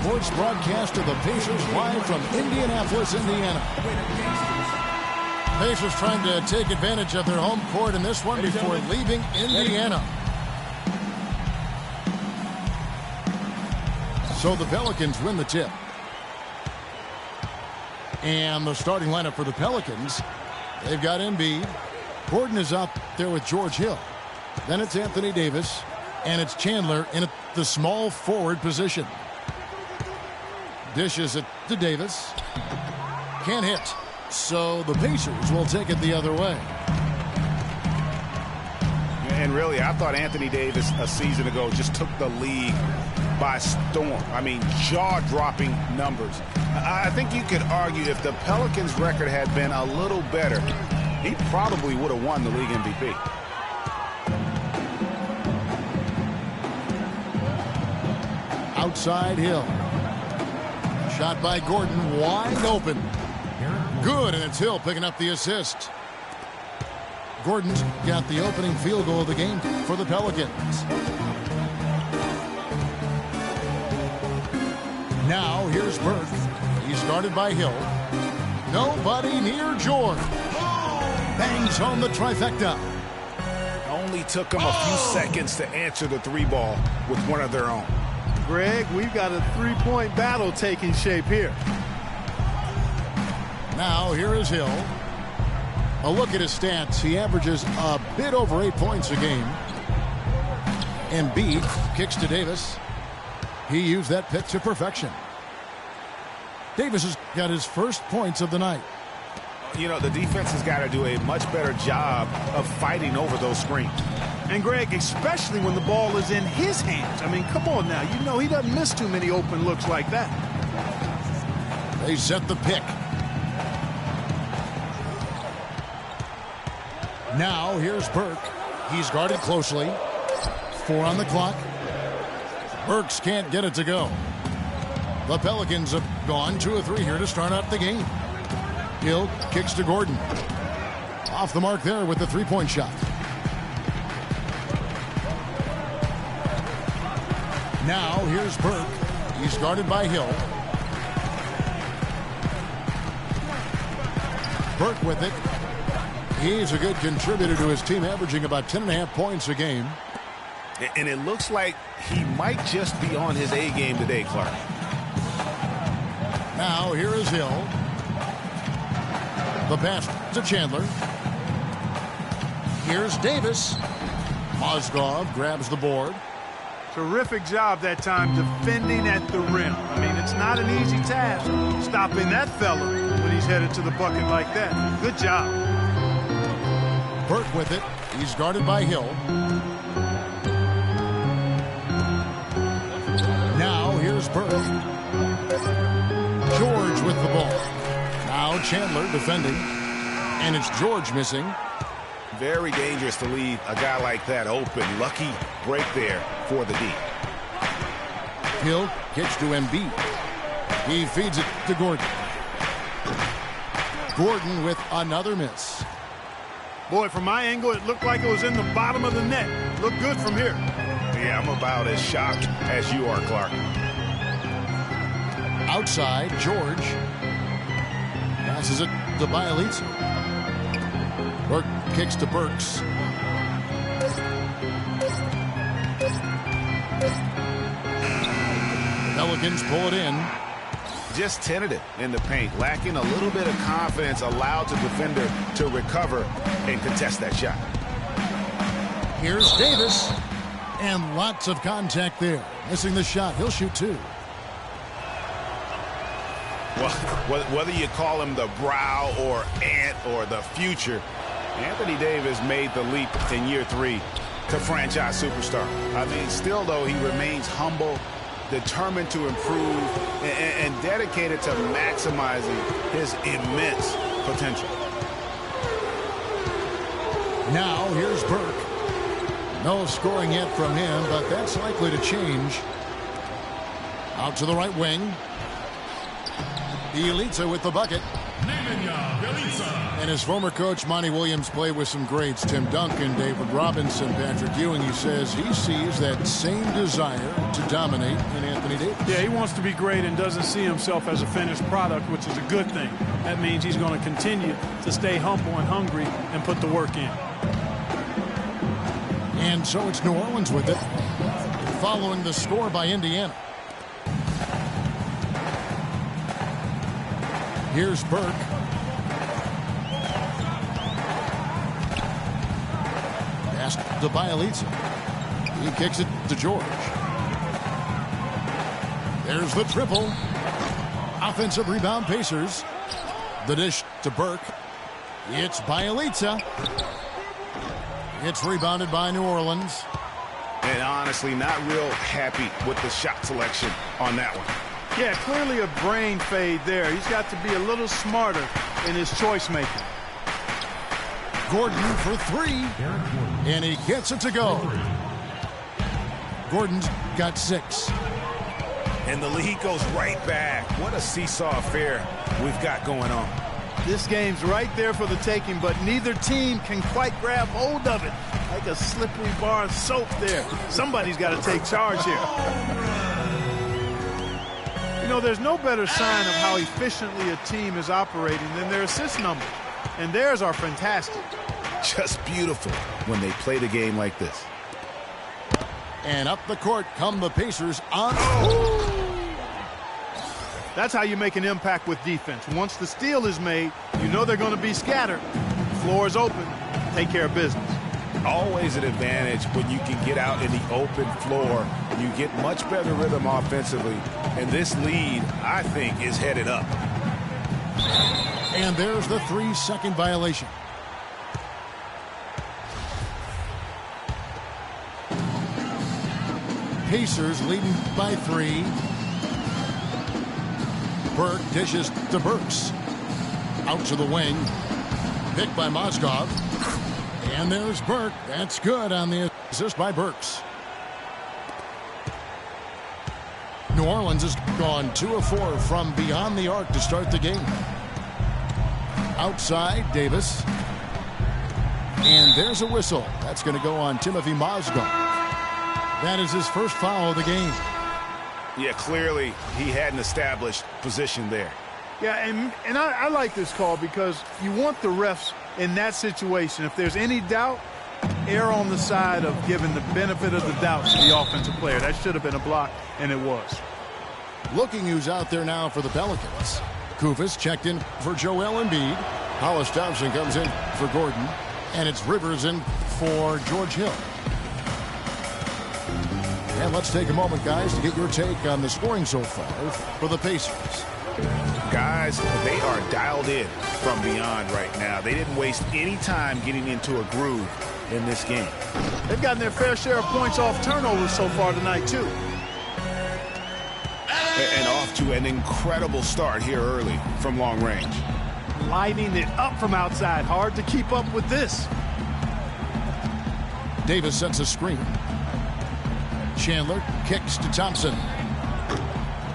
sports broadcast of the Pacers live from Indianapolis, Indiana. Pacers trying to take advantage of their home court in this one before leaving Indiana. So the Pelicans win the tip. And the starting lineup for the Pelicans, they've got Embiid. Gordon is out there with George Hill. Then it's Anthony Davis. And it's Chandler in the small forward position. Dishes it to Davis. Can't hit. So the Pacers will take it the other way. And really, I thought Anthony Davis a season ago just took the league by storm. I mean, jaw-dropping numbers. I think you could argue if the Pelicans' record had been a little better, he probably would have won the league MVP. Outside Hill. Shot by Gordon, wide open. Good, and it's Hill picking up the assist. Gordon's got the opening field goal of the game for the Pelicans. Now here's Burke. He's guarded by Hill. Nobody near George. Bangs home the trifecta. Only took them a few seconds to answer the three ball with one of their own. Greg, we've got a three-point battle taking shape here. Now here is Hill. A look at his stats. He averages a bit over 8 points a game. Embiid kicks to Davis. He used that pick to perfection. Davis has got his first points of the night. You know, the defense has got to do a much better job of fighting over those screens. And, Greg, especially when the ball is in his hands. I mean, come on now. You know he doesn't miss too many open looks like that. They set the pick. Now here's Burke. He's guarded closely. 4 on the clock. Burks can't get it to go. The Pelicans have gone 2 of 3 here to start out the game. Hill kicks to Gordon. Off the mark there with the three-point shot. Now here's Burke. He's guarded by Hill. Burke with it. He's a good contributor to his team, averaging about 10.5 points a game. And it looks like he might just be on his A game today, Clark. Now here is Hill. The pass to Chandler. Here's Davis. Mozgov grabs the board. Terrific job that time defending at the rim. I mean, it's not an easy task stopping that fella when he's headed to the bucket like that. Good job. Burke with it. He's guarded by Hill. Now here's Burke. George with the ball. Now Chandler defending. And it's George missing. Very dangerous to leave a guy like that open. Lucky break there for the D. Hill kicks to Embiid. He feeds it to Gordon. Gordon with another miss. Boy, from my angle, it looked like it was in the bottom of the net. Looked good from here. Yeah, I'm about as shocked as you are, Clark. Outside, George passes it to Bielitsa. Burke kicks to Burks. Pelicans pull it in. Just tentative in the paint, lacking a little bit of confidence, allowed the defender to recover and contest that shot. Here's Davis, and lots of contact there. Missing the shot. He'll shoot 2. Well, whether you call him the brow or ant or the future, Anthony Davis made the leap in year 3 to franchise superstar. I mean, still, though, he remains humble, determined to improve, and dedicated to maximizing his immense potential. Now here's Burke. No scoring yet from him, but that's likely to change. Out to the right wing. Bielitsa with the bucket. And his former coach, Monty Williams, played with some greats. Tim Duncan, David Robinson, Patrick Ewing. He says he sees that same desire to dominate in Anthony Anthony Davis. Yeah, he wants to be great and doesn't see himself as a finished product, which is a good thing. That means he's going to continue to stay humble and hungry and put the work in. And so it's New Orleans with it, following the score by Indiana. Here's Burke. Pass to Bielitsa. He kicks it to George. There's the triple. Offensive rebound, Pacers. The dish to Burke. It's Bielitsa. It's rebounded by New Orleans. And honestly, not real happy with the shot selection on that one. Yeah, clearly a brain fade there. He's got to be a little smarter in his choice making. Gordon for three. And he gets it to go. Gordon's got 6. And the lead goes right back. What a seesaw affair we've got going on. This game's right there for the taking, but neither team can quite grab hold of it. Like a slippery bar of soap there. Somebody's got to take charge here. You know, there's no better sign of how efficiently a team is operating than their assist numbers. And theirs are fantastic. Just beautiful when they play the game like this. And up the court come the Pacers on. That's how you make an impact with defense. Once the steal is made, you know they're going to be scattered. Floor is open. Take care of business. Always an advantage when you can get out in the open floor. You get much better rhythm offensively. And this lead, I think, is headed up. And there's the 3-second violation. Pacers leading by 3. Burke dishes to Burks. Out to the wing. Picked by Mozgov. And there's Burke. That's good on the assist by Burks. New Orleans has gone 2 of 4 from beyond the arc to start the game. Outside, Davis. And there's a whistle. That's going to go on Timothy Mozgov. That is his first foul of the game. Yeah, clearly he had an established position there. Yeah, and I like this call because you want the refs in that situation. If there's any doubt, err on the side of giving the benefit of the doubt to the offensive player. That should have been a block, and it was. Looking who's out there now for the Pelicans. Kufis checked in for Joel Embiid. Hollis Thompson comes in for Gordon. And it's Rivers in for George Hill. And let's take a moment, guys, to get your take on the scoring so far for the Pacers. Guys, they are dialed in from beyond right now. They didn't waste any time getting into a groove in this game. They've gotten their fair share of points off turnovers so far tonight, too. And off to an incredible start here early from long range. Lighting it up from outside. Hard to keep up with this. Davis sets a screen. Chandler kicks to Thompson.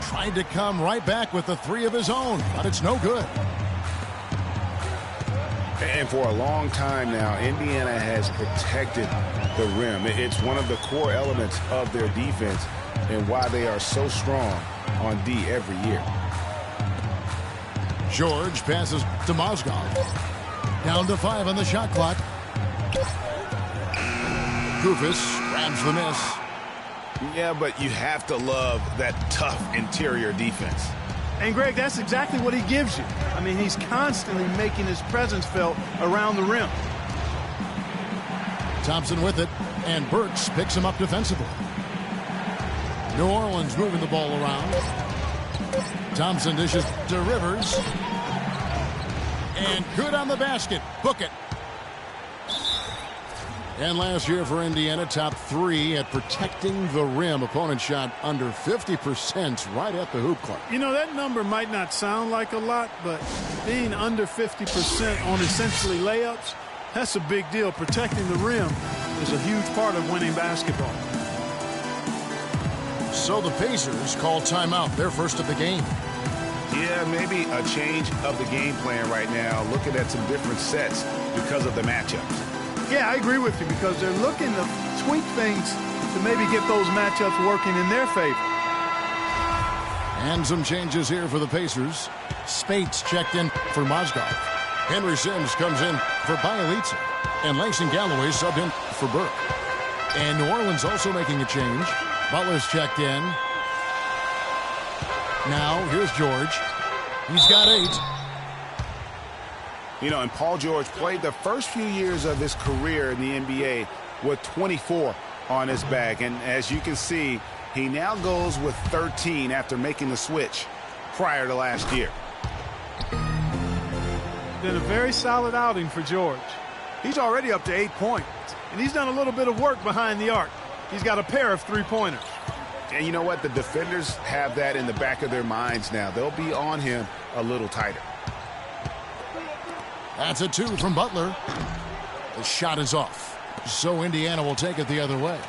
Tried to come right back with the 3 of his own, but it's no good. And for a long time now, Indiana has protected the rim. It's one of the core elements of their defense and why they are so strong on D every year. George passes to Mozgov. Down to 5 on the shot clock. Kufis grabs the miss. Yeah, but you have to love that tough interior defense. And, Greg, that's exactly what he gives you. I mean, he's constantly making his presence felt around the rim. Thompson with it, and Burks picks him up defensively. New Orleans moving the ball around. Thompson dishes to Rivers. And good on the basket. Book it. And last year for Indiana, top 3 at protecting the rim. Opponent shot under 50% right at the hoop clock. You know, that number might not sound like a lot, but being under 50% on essentially layups, that's a big deal. Protecting the rim is a huge part of winning basketball. So the Pacers call timeout, their first of the game. Yeah, maybe a change of the game plan right now, looking at some different sets because of the matchups. Yeah, I agree with you because they're looking to tweak things to maybe get those matchups working in their favor. And some changes here for the Pacers. Spates checked in for Mozgov. Henry Sims comes in for Bielitsa. And Langston Galloway subbed in for Burke. And New Orleans also making a change. Butler's checked in. Now, here's George. He's got 8. You know, and Paul George played the first few years of his career in the NBA with 24 on his back. And as you can see, he now goes with 13 after making the switch prior to last year. Been a very solid outing for George. He's already up to 8 points, and he's done a little bit of work behind the arc. He's got a pair of 3-pointers. And you know what? The defenders have that in the back of their minds now. They'll be on him a little tighter. That's a 2 from Butler. The shot is off. So Indiana will take it the other way.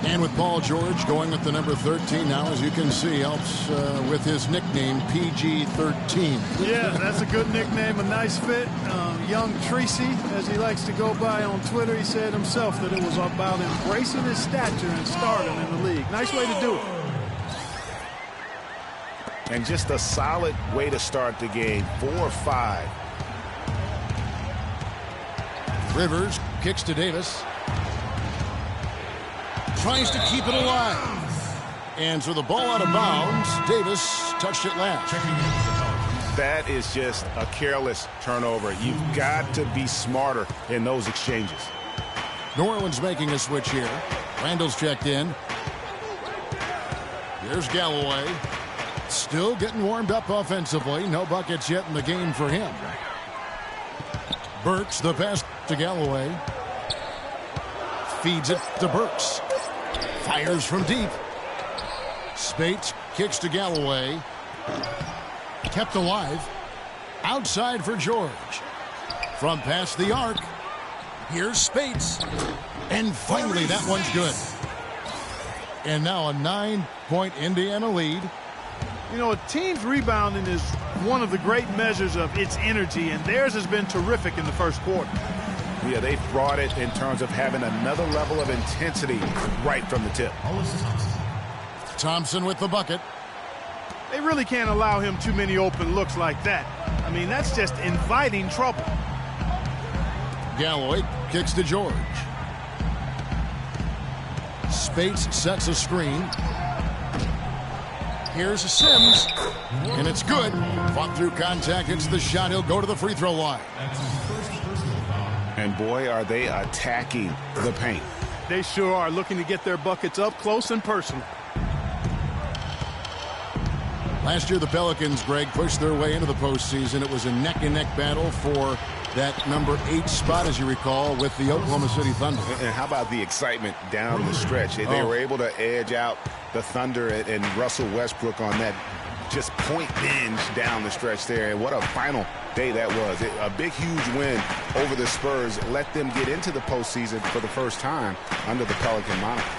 And with Paul George going with the number 13 now, as you can see, helps with his nickname, PG-13. Yeah, that's a good nickname, a nice fit. Young Tracy, as he likes to go by on Twitter, he said himself that it was about embracing his stature and stardom in the league. Nice way to do it. And just a solid way to start the game. 4-5. Rivers kicks to Davis. Tries to keep it alive. And so the ball out of bounds. Davis touched it last. That is just a careless turnover. You've got to be smarter in those exchanges. New Orleans making a switch here. Randall's checked in. Here's Galloway. Still getting warmed up offensively. No buckets yet in the game for him. Burks, the pass to Galloway. Feeds it to Burks. Fires from deep. Spates kicks to Galloway. Kept alive. Outside for George. From past the arc. Here's Spates. And finally, that one's good. And now a 9-point Indiana lead. You know, a team's rebounding is one of the great measures of its energy, and theirs has been terrific in the first quarter. Yeah, they've brought it in terms of having another level of intensity right from the tip. Thompson with the bucket. They really can't allow him too many open looks like that. I mean, that's just inviting trouble. Galloway kicks to George. Spates sets a screen. Here's Sims. And it's good. Fought through contact. It's the shot. He'll go to the free throw line. And boy, are they attacking the paint. They sure are, looking to get their buckets up close and personal. Last year, the Pelicans, Greg, pushed their way into the postseason. It was a neck-and-neck battle for that number 8 spot, as you recall, with the Oklahoma City Thunder. And how about the excitement down the stretch? They were able to edge out the Thunder and Russell Westbrook on that just point binge down the stretch there. And what a final day that was. A big, huge win over the Spurs let them get into the postseason for the first time under the Pelican moniker.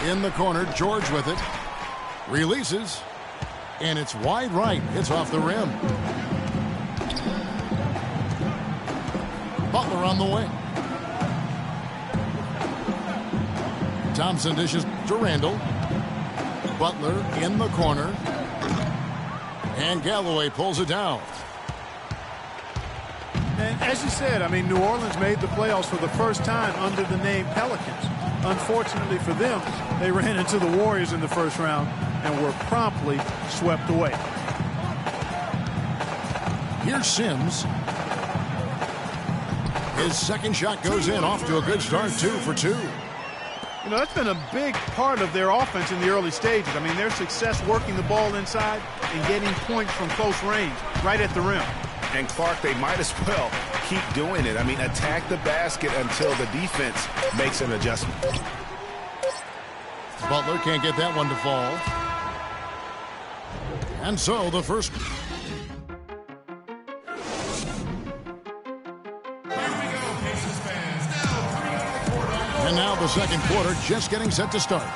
In the corner, George with it. Releases. And it's wide right. It's off the rim. Butler on the wing. Thompson dishes to Randall. Butler in the corner. And Galloway pulls it down. And as you said, I mean, New Orleans made the playoffs for the first time under the name Pelicans. Unfortunately for them, they ran into the Warriors in the first round and were promptly swept away. Here's Sims. His second shot goes in, off to a good start, 2 for 2. You know, that's been a big part of their offense in the early stages. I mean, their success working the ball inside and getting points from close range, right at the rim. And Clark, they might as well keep doing it. I mean, attack the basket until the defense makes an adjustment. Butler can't get that one to fall. And so the first... And now the second quarter just getting set to start.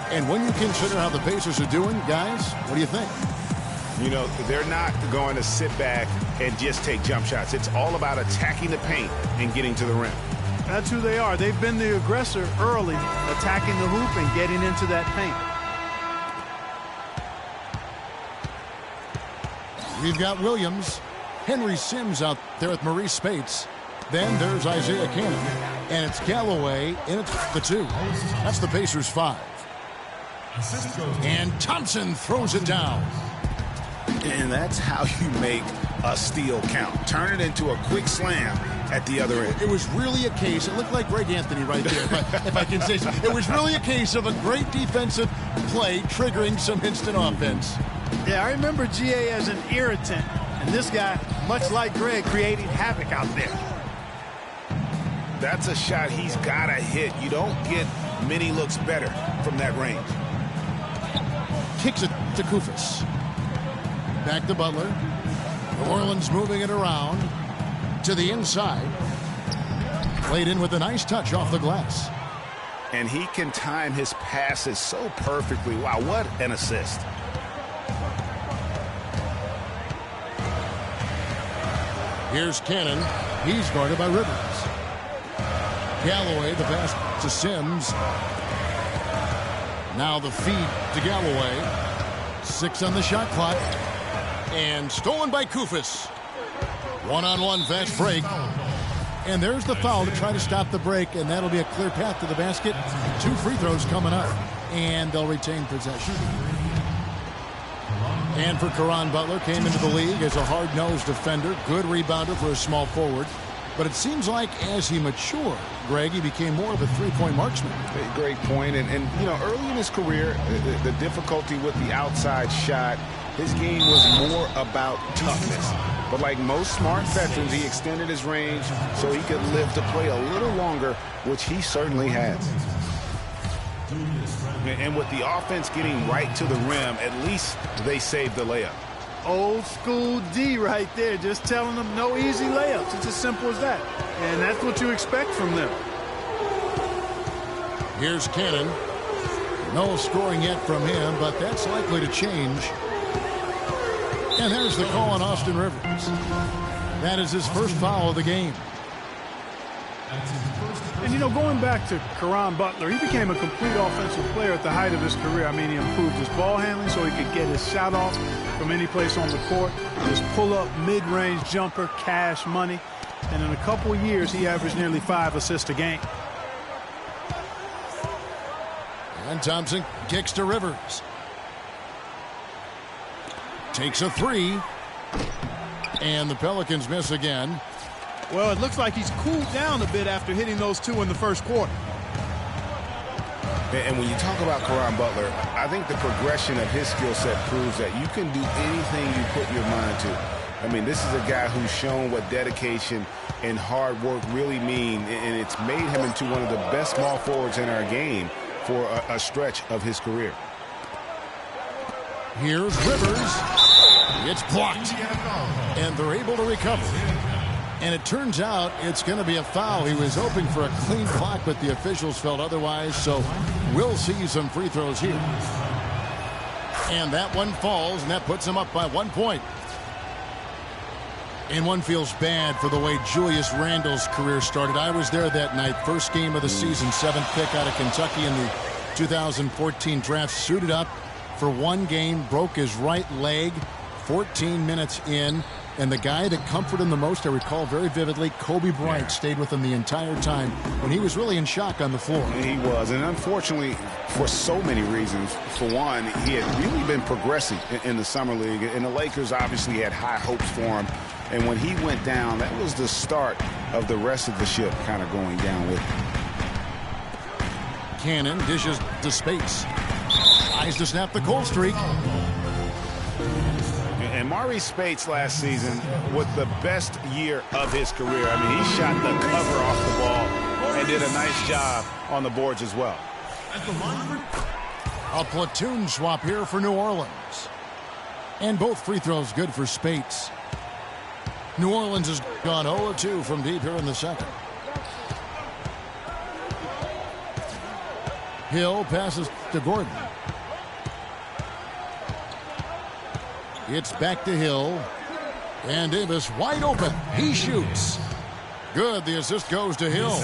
And when you consider how the Pacers are doing, guys, what do you think? You know, they're not going to sit back and just take jump shots. It's all about attacking the paint and getting to the rim. That's who they are. They've been the aggressor early, attacking the hoop and getting into that paint. We've got Williams, Henry Sims out there with Maurice Spates. Then there's Isaiah Cannon. And it's Galloway, and it's the 2. That's the Pacers' 5. And Thompson throws it down. And that's how you make a steal count. Turn it into a quick slam at the other end. It was really a case, it looked like Greg Anthony right there, if I can say so. It was really a case of a great defensive play triggering some instant offense. Yeah, I remember GA as an irritant, and this guy, much like Greg, creating havoc out there. That's a shot he's got to hit. You don't get many looks better from that range. Kicks it to Koufos. Back to Butler. New Orleans moving it around to the inside. Played in with a nice touch off the glass. And he can time his passes so perfectly. Wow, what an assist. Here's Cannon. He's guarded by Rivers. Galloway, the pass to Sims. Now the feed to Galloway. 6 on the shot clock. And stolen by Koufos. One-on-one fast break. And there's the foul to try to stop the break, and that'll be a clear path to the basket. 2 free throws coming up, and they'll retain possession. And for Caron Butler, came into the league as a hard-nosed defender, good rebounder for a small forward. But it seems like as he matured, Greg, he became more of a three-point marksman. Great point. And you know, early in his career, the difficulty with the outside shot, his game was more about toughness. But like most smart veterans, he extended his range so he could live to play a little longer, which he certainly has. And with the offense getting right to the rim, at least they saved the layup. Old school D right there, just telling them no easy layups. It's as simple as that. And that's what you expect from them. Here's Cannon. No scoring yet from him, but that's likely to change. And there's the call on Austin Rivers. That is his first foul of the game. And, you know, going back to Caron Butler, he became a complete offensive player at the height of his career. I mean, he improved his ball handling so he could get his shot off from any place on the court. His pull-up, mid-range jumper, cash money. And in a couple of years, he averaged nearly 5 assists a game. And Thompson kicks to Rivers. Takes a 3. And the Pelicans miss again. Well, it looks like he's cooled down a bit after hitting those 2 in the first quarter. And when you talk about Caron Butler, I think the progression of his skill set proves that you can do anything you put your mind to. I mean, this is a guy who's shown what dedication and hard work really mean, and it's made him into one of the best small forwards in our game for a stretch of his career. Here's Rivers. It's blocked. And they're able to recover. And it turns out it's going to be a foul. He was hoping for a clean block, but the officials felt otherwise, so we'll see some free throws here. And that one falls, and that puts him up by 1 point. And one feels bad for the way Julius Randle's career started. I was there that night, first game of the season, 7th pick out of Kentucky in the 2014 draft. Suited up for one game, broke his right leg 14 minutes in. And the guy that comforted him the most, I recall very vividly, Kobe Bryant stayed with him the entire time when he was really in shock on the floor. He was, and unfortunately, for so many reasons. For one, he had really been progressing in the Summer League, and the Lakers obviously had high hopes for him. And when he went down, that was the start of the rest of the ship kind of going down with him. Cannon dishes to Spates. Tries to snap the cold streak. And Maurice Spates last season with the best year of his career. I mean, he shot the cover off the ball and did a nice job on the boards as well. A platoon swap here for New Orleans. And both free throws good for Spates. New Orleans has gone 0-2 from deep here in the second. Hill passes to Gordon. It's back to Hill. And Davis wide open. He shoots. Good. The assist goes to Hill.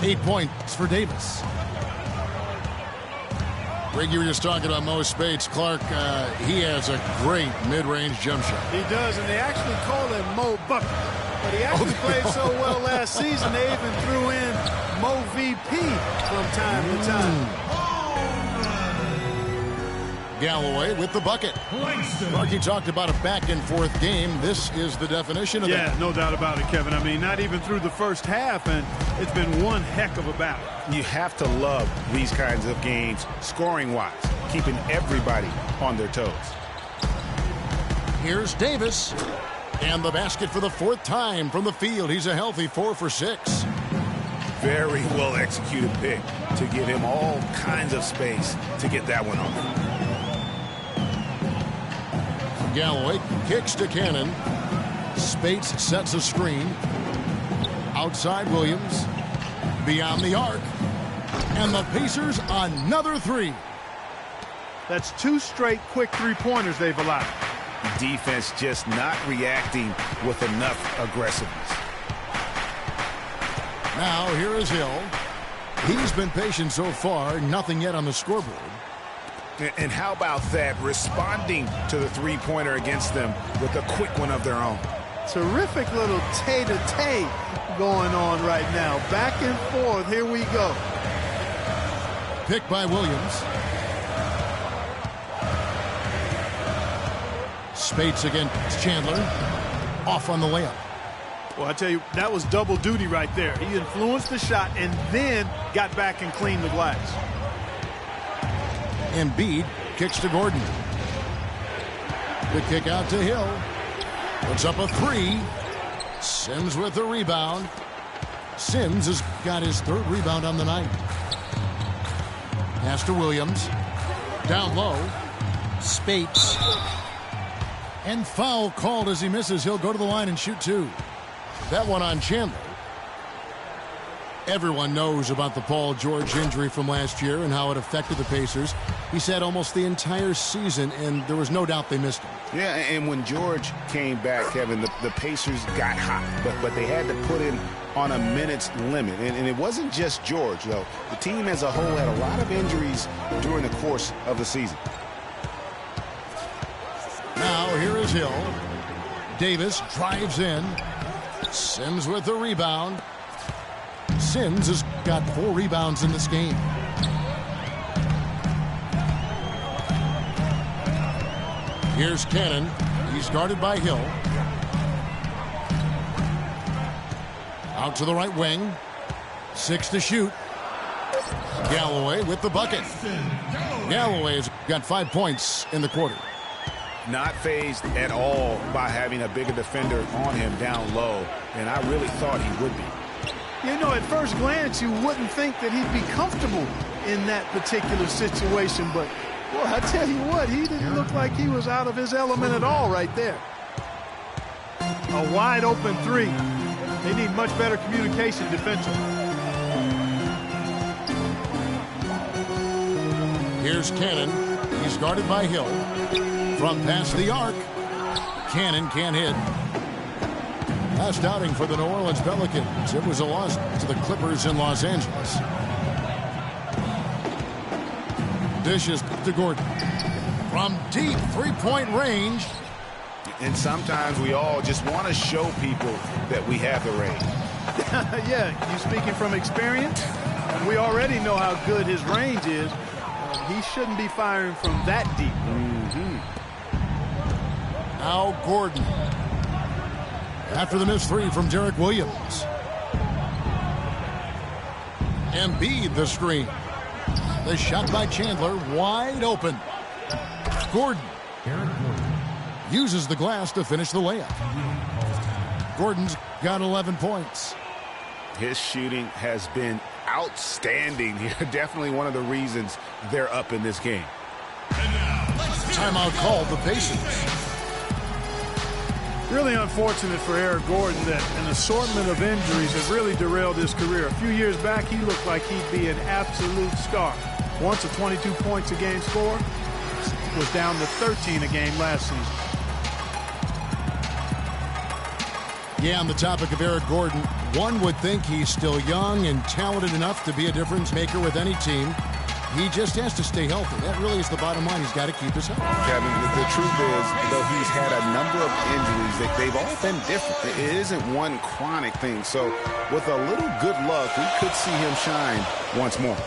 8 points for Davis. Greg, you were just talking about Mo Spates. Clark, he has a great mid-range jump shot. He does, and they actually call him Mo Bucket. But he actually played so well last season, they even threw in Mo VP from time to time. Galloway with the bucket. Clark, talked about a back-and-forth game. This is the definition of that. Yeah, no doubt about it, Kevin. I mean, not even through the first half, and it's been one heck of a battle. You have to love these kinds of games, scoring-wise, keeping everybody on their toes. Here's Davis. And the basket for the 4th time from the field. He's a healthy 4 for 6. Very well-executed pick to give him all kinds of space to get that one off. Galloway kicks to Cannon. Spates sets a screen. Outside Williams. Beyond the arc. And the Pacers another 3. That's 2 straight quick three-pointers they've allowed. Defense just not reacting with enough aggressiveness. Now here is Hill. He's been patient so far. Nothing yet on the scoreboard. And how about that, responding to the three-pointer against them with a quick one of their own. Terrific little tay-to-tay going on right now. Back and forth. Here we go. Picked by Williams. Spates against Chandler. Off on the layup. Well, I tell you, that was double duty right there. He influenced the shot and then got back and cleaned the glass. Embiid kicks to Gordon. The kick out to Hill. Puts up a 3. Sims with the rebound. Sims has got his 3rd rebound on the night. Pass to Williams. Down low. Spates. And foul called as he misses. He'll go to the line and shoot 2. That one on Chandler. Everyone knows about the Paul George injury from last year and how it affected the Pacers. He said almost the entire season, and there was no doubt they missed him. Yeah, and when George came back, Kevin, the Pacers got hot, but they had to put him on a minutes limit. And it wasn't just George, though. The team as a whole had a lot of injuries during the course of the season. Now here is Hill. Davis drives in. Sims with the rebound. Sims has got 4 rebounds in this game. Here's Cannon. He's guarded by Hill. Out to the right wing. 6 to shoot. Galloway with the bucket. Galloway's got 5 points in the quarter. Not fazed at all by having a bigger defender on him down low, and I really thought he would be. You know, at first glance, you wouldn't think that he'd be comfortable in that particular situation, but, boy, I tell you what, he didn't look like he was out of his element at all right there. A wide-open 3. They need much better communication defensively. Here's Cannon. He's guarded by Hill. From past the arc. Cannon can't hit. Last outing for the New Orleans Pelicans. It was a loss to the Clippers in Los Angeles. Dishes to Gordon. From deep three-point range. And sometimes we all just want to show people that we have the range. Yeah, you speaking from experience? We already know how good his range is. He shouldn't be firing from that deep. Now Gordon. After the missed 3 from Derek Williams. Embiid the screen. The shot by Chandler wide open. Gordon. Uses the glass to finish the layup. Gordon's got 11 points. His shooting has been outstanding here. Definitely one of the reasons they're up in this game. Timeout called the Pacers. Really unfortunate for Eric Gordon that an assortment of injuries have really derailed his career. A few years back, he looked like he'd be an absolute star. Once a 22 points a game scorer, was down to 13 a game last season. Yeah, on the topic of Eric Gordon, one would think he's still young and talented enough to be a difference maker with any team. He just has to stay healthy. That really is the bottom line. He's got to keep his health. Kevin, the truth is, though he's had a number of injuries, they've all been different. It isn't one chronic thing. So with a little good luck, we could see him shine once more.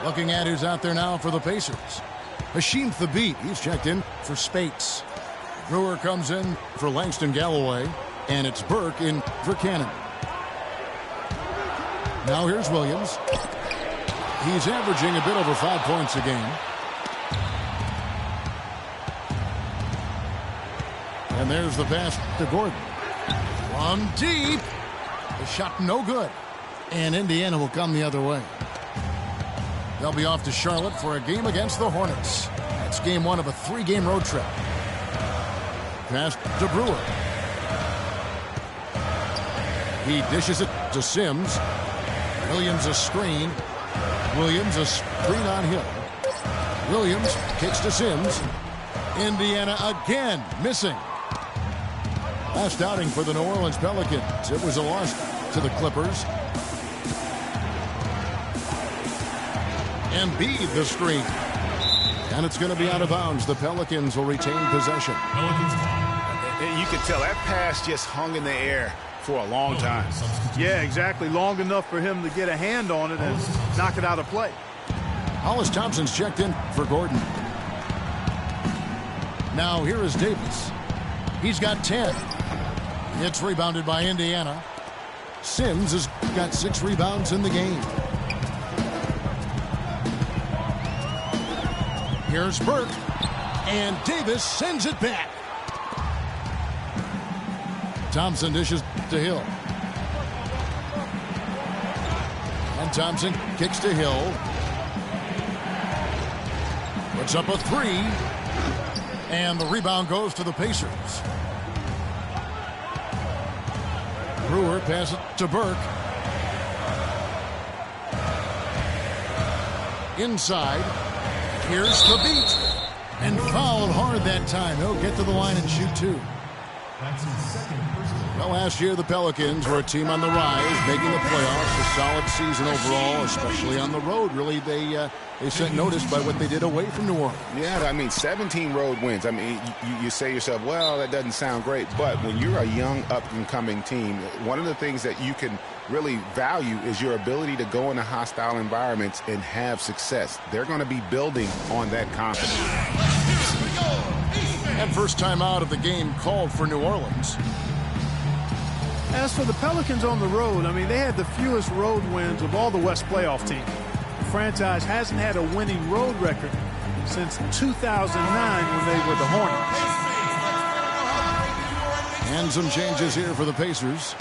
Looking at who's out there now for the Pacers. Hashim Thabit, he's checked in for Spates. Brewer comes in for Langston Galloway, and it's Burke in for Cannon. Now here's Williams. He's averaging a bit over 5 points a game. And there's the pass to Gordon. From deep. The shot no good. And Indiana will come the other way. They'll be off to Charlotte for a game against the Hornets. That's game one of a 3-game road trip. Pass to Brewer. He dishes it to Sims. Williams a screen. Williams a screen on Hill. Williams kicks to Sims. Indiana again missing. Last outing for the New Orleans Pelicans. It was a loss to the Clippers. Embiid the screen. And it's going to be out of bounds. The Pelicans will retain possession. You could tell that pass just hung in the air for a long time. Yeah, exactly. Long enough for him to get a hand on it and knock it out of play. Hollis Thompson's checked in for Gordon. Now here is Davis. He's got 10. It's rebounded by Indiana. Sims has got 6 rebounds in the game. Here's Burke. And Davis sends it back. Thompson dishes to Hill. And Thompson kicks to Hill. Puts up a 3. And the rebound goes to the Pacers. Brewer passes it to Burke. Inside. Here's the beat. And fouled hard that time. He'll get to the line and shoot 2. Well, last year the Pelicans were a team on the rise, making the playoffs. A solid season overall, especially on the road. Really, they sent notice by what they did away from New Orleans. Yeah, I mean, 17 road wins. I mean, you say to yourself, well, that doesn't sound great. But when you're a young, up-and-coming team, one of the things that you can really value is your ability to go into hostile environments and have success. They're going to be building on that confidence. And first time out of the game called for New Orleans. As for the Pelicans on the road, I mean, they had the fewest road wins of all the West playoff teams. The franchise hasn't had a winning road record since 2009 when they were the Hornets. And some changes here for the Pacers.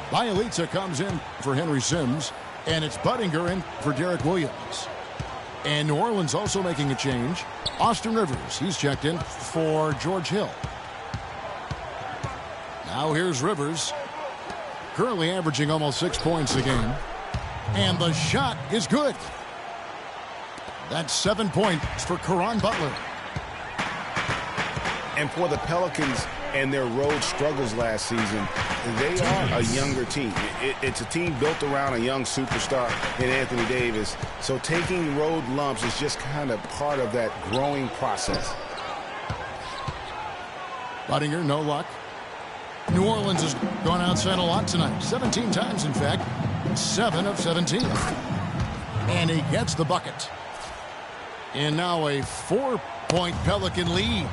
Bielitsa comes in for Henry Sims, and it's Budinger in for Derek Williams. And New Orleans also making a change. Austin Rivers, he's checked in for George Hill. Now here's Rivers. Currently averaging almost 6 points a game. And the shot is good. That's 7 points for Caron Butler. And for the Pelicans and their road struggles last season, they are a younger team. It's a team built around a young superstar in Anthony Davis. So taking road lumps is just kind of part of that growing process. Budinger, no luck. New Orleans has gone outside a lot tonight. 17 times, in fact. 7 of 17. And he gets the bucket. And now a 4-point Pelican lead.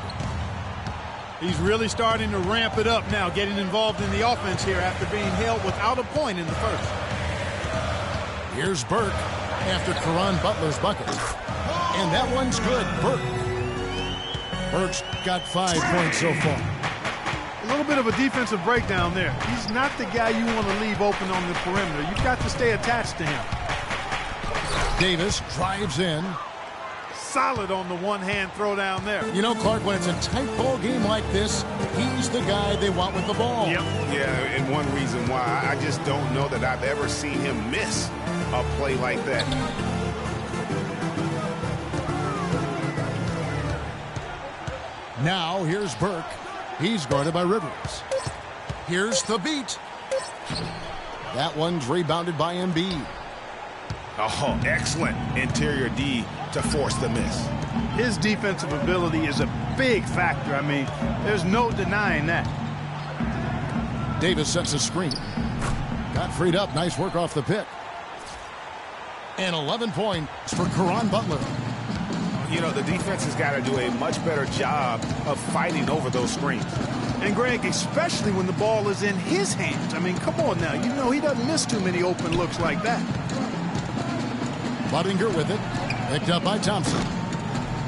He's really starting to ramp it up now, getting involved in the offense here after being held without a point in the first. Here's Burke after Caron Butler's bucket. And that one's good. Burke's got 5 points so far. A little bit of a defensive breakdown there. He's not the guy you want to leave open on the perimeter. You've got to stay attached to him. Davis drives in. Solid on the one-hand throw down there. You know, Clark, when it's a tight ball game like this, he's the guy they want with the ball. Yep. Yeah, and one reason why I just don't know that I've ever seen him miss a play like that. Now here's Burke. He's guarded by Rivers. Here's the beat. That one's rebounded by Embiid. Oh, excellent interior D to force the miss. His defensive ability is a big factor. I mean, there's no denying that. Davis sets a screen. Got freed up. Nice work off the pick. And 11 points for Caron Butler. You know, the defense has got to do a much better job of fighting over those screens. And, Greg, especially when the ball is in his hands. I mean, come on now. You know he doesn't miss too many open looks like that. Budinger with it. Picked up by Thompson.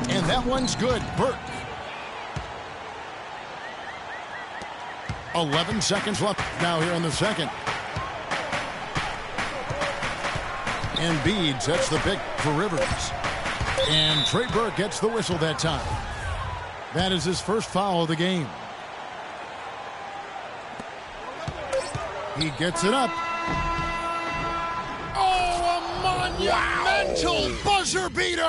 And that one's good. Burke. 11 seconds left now here in the second. Embiid sets the pick for Rivers. And Trey Burke gets the whistle that time. That is his first foul of the game. He gets it up. Oh, a monumental buzzer beater!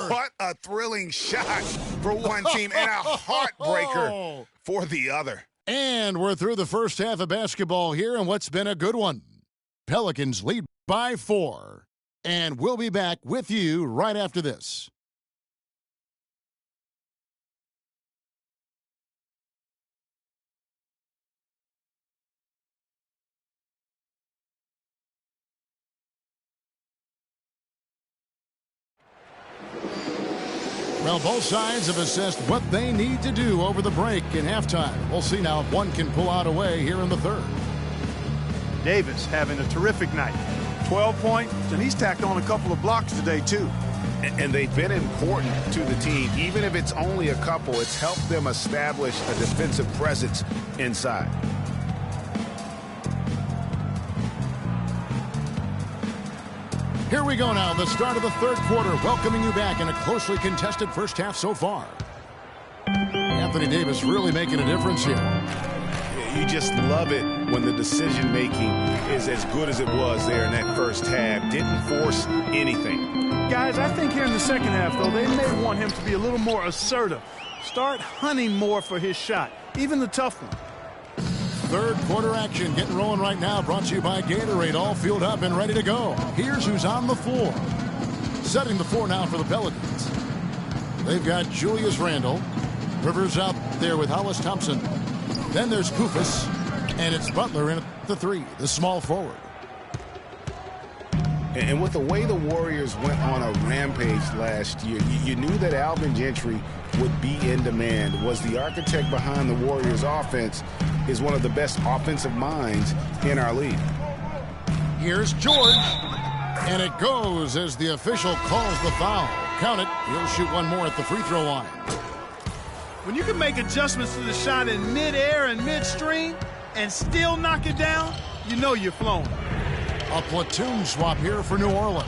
What a thrilling shot for one team and a heartbreaker for the other. And we're through the first half of basketball here in what's been a good one. Pelicans lead by 4. And we'll be back with you right after this. Well, both sides have assessed what they need to do over the break in halftime. We'll see now if one can pull out a way here in the third. Davis having a terrific night. 12 points, and he's tacked on a couple of blocks today, too. And they've been important to the team. Even if it's only a couple, it's helped them establish a defensive presence inside. Here we go now, the start of the third quarter, welcoming you back in a closely contested first half so far. Anthony Davis really making a difference here. You just love it when the decision-making is as good as it was there in that first half. Didn't force anything. Guys, I think here in the second half, though, they may want him to be a little more assertive. Start hunting more for his shot, even the tough one. Third quarter action getting rolling right now, brought to you by Gatorade, all fueled up and ready to go. Here's who's on the floor. Setting the floor now for the Pelicans. They've got Julius Randle. Rivers out there with Hollis Thompson. Then there's Kufis, and it's Butler in at the 3, the small forward. And with the way the Warriors went on a rampage last year, you knew that Alvin Gentry would be in demand. Was the architect behind the Warriors' offense, is one of the best offensive minds in our league. Here's George, and it goes as the official calls the foul. Count it. He'll shoot one more at the free throw line. When you can make adjustments to the shot in midair and midstream and still knock it down, you know you're flowing. A platoon swap here for New Orleans.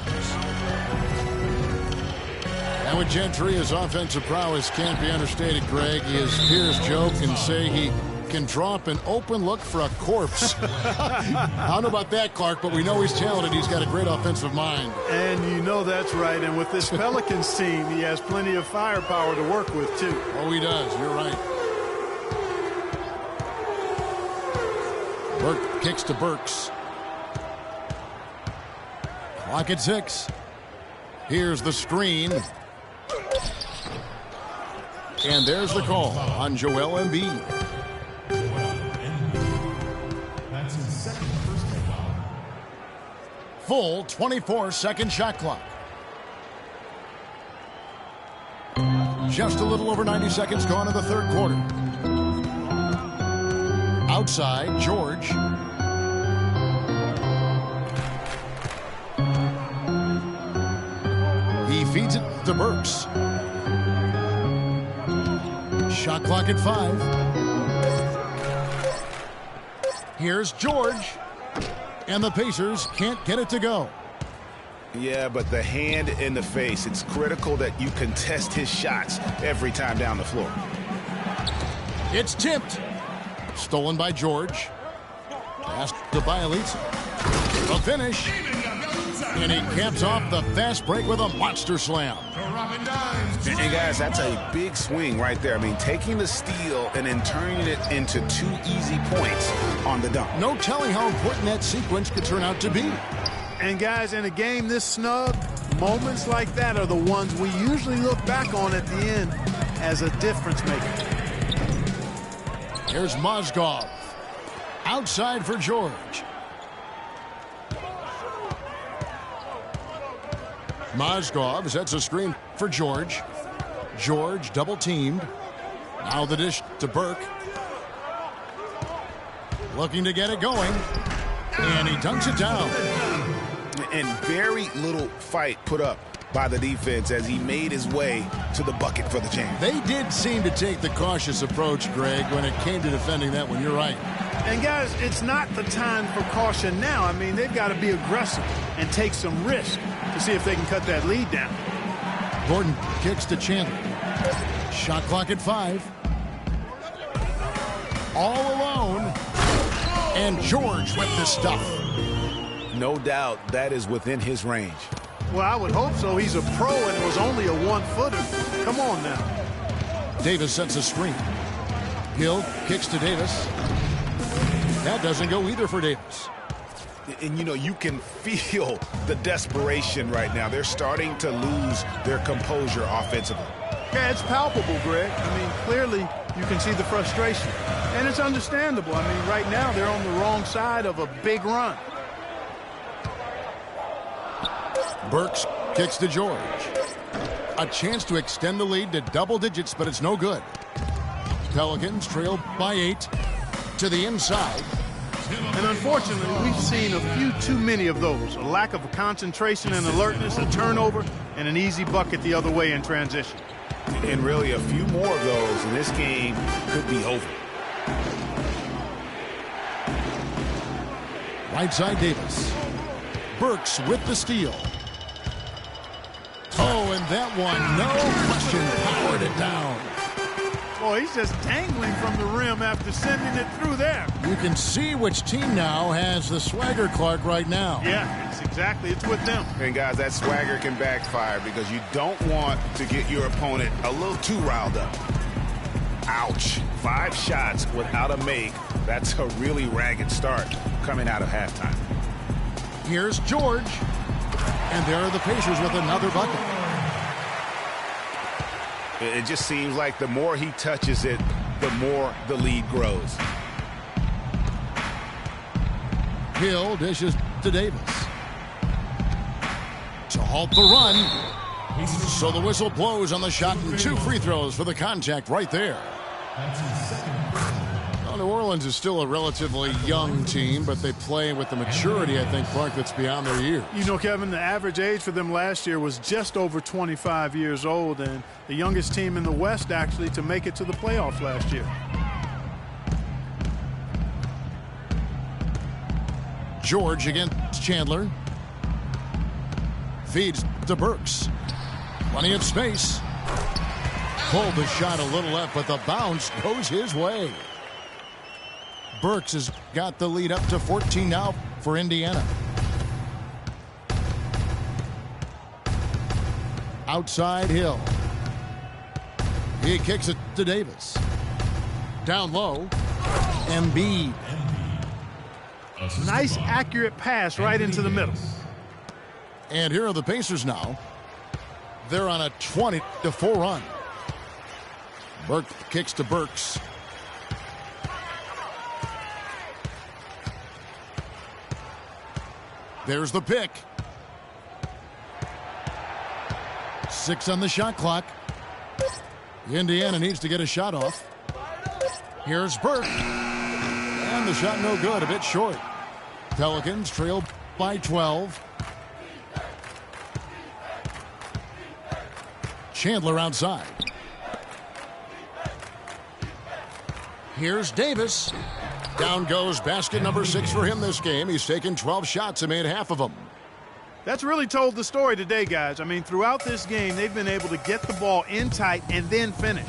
And with Gentry, his offensive prowess can't be understated, Greg. His peers joke and say he can draw up an open look for a corpse. I don't know about that, Clark, but we know he's talented. He's got a great offensive mind. And you know that's right. And with this Pelicans team, he has plenty of firepower to work with, too. Oh, he does. You're right. Burke kicks to Burks. Clock at 6. Here's the screen. And there's the call on Joel Embiid. That's his second personal foul. Full 24-second shot clock. Just a little over 90 seconds gone in the third quarter. Outside, George. He feeds it to Burks. Shot clock at 5. Here's George. And the Pacers can't get it to go. Yeah, but the hand in the face, it's critical that you contest his shots every time down the floor. It's tipped. Stolen by George. Pass to Bielitsa. The finish. And he caps off the fast break with a monster slam. And guys, that's a big swing right there. I mean, taking the steal and then turning it into 2 easy points on the dunk. No telling how important that sequence could turn out to be. And guys, in a game this snug, moments like that are the ones we usually look back on at the end as a difference maker. Here's Mozgov. Outside for George. Mozgov sets a screen for George. George double teamed. Now the dish to Burke. Looking to get it going. And he dunks it down. And very little fight put up by the defense as he made his way to the bucket for the jam. They did seem to take the cautious approach, Greg, when it came to defending that one. You're right. And guys, it's not the time for caution now. I mean, they've got to be aggressive and take some risk to see if they can cut that lead down. Gordon kicks to Chandler. Shot clock at 5. All alone. And George with the stuff. No doubt that is within his range. Well, I would hope so. He's a pro and it was only a 1-footer. Come on now. Davis sets a screen. Hill kicks to Davis. That doesn't go either for Davis. And, you know, you can feel the desperation right now. They're starting to lose their composure offensively. Yeah, it's palpable, Greg. I mean, clearly you can see the frustration. And it's understandable. I mean, right now they're on the wrong side of a big run. Burks kicks to George. A chance to extend the lead to double digits, but it's no good. Pelicans trail by 8 to the inside. And unfortunately, we've seen a few too many of those. A lack of concentration and alertness, a turnover, and an easy bucket the other way in transition. And really a few more of those, and this game could be over. Right side Davis. Burks with the steal. Oh, and that one, no question, powered it down. Boy, he's just tangling from the rim after sending it through there. You can see which team now has the swagger Clark right now. Yeah, it's with them. And guys, that swagger can backfire because you don't want to get your opponent a little too riled up. Ouch. 5 shots without a make. That's a really ragged start coming out of halftime. Here's George. And there are the Pacers with another bucket. It just seems like the more he touches it, the more the lead grows. Hill dishes to Davis. To halt the run. So the whistle blows on the shot and 2 free throws for the contact right there. Well, New Orleans is still a relatively young team, but they play with the maturity, I think, Clark, that's beyond their years. You know, Kevin, the average age for them last year was just over 25 years old, and the youngest team in the West, actually, to make it to the playoffs last year. George against Chandler. Feeds to Burks. Plenty of space. Pulled the shot a little left, but the bounce goes his way. Burks has got the lead up to 14 now for Indiana. Outside Hill. He kicks it to Davis. Down low. Embiid. Nice, accurate pass right into the middle. And here are the Pacers now. They're on a 20-4 run. Burke kicks to Burks. There's the pick. 6 on the shot clock. Indiana needs to get a shot off. Here's Burke. And the shot no good, a bit short. Pelicans trail by 12. Chandler outside. Here's Davis. Down goes basket number 6 for him this game. He's taken 12 shots and made half of them. That's really told the story today, guys. I mean, throughout this game, they've been able to get the ball in tight and then finish.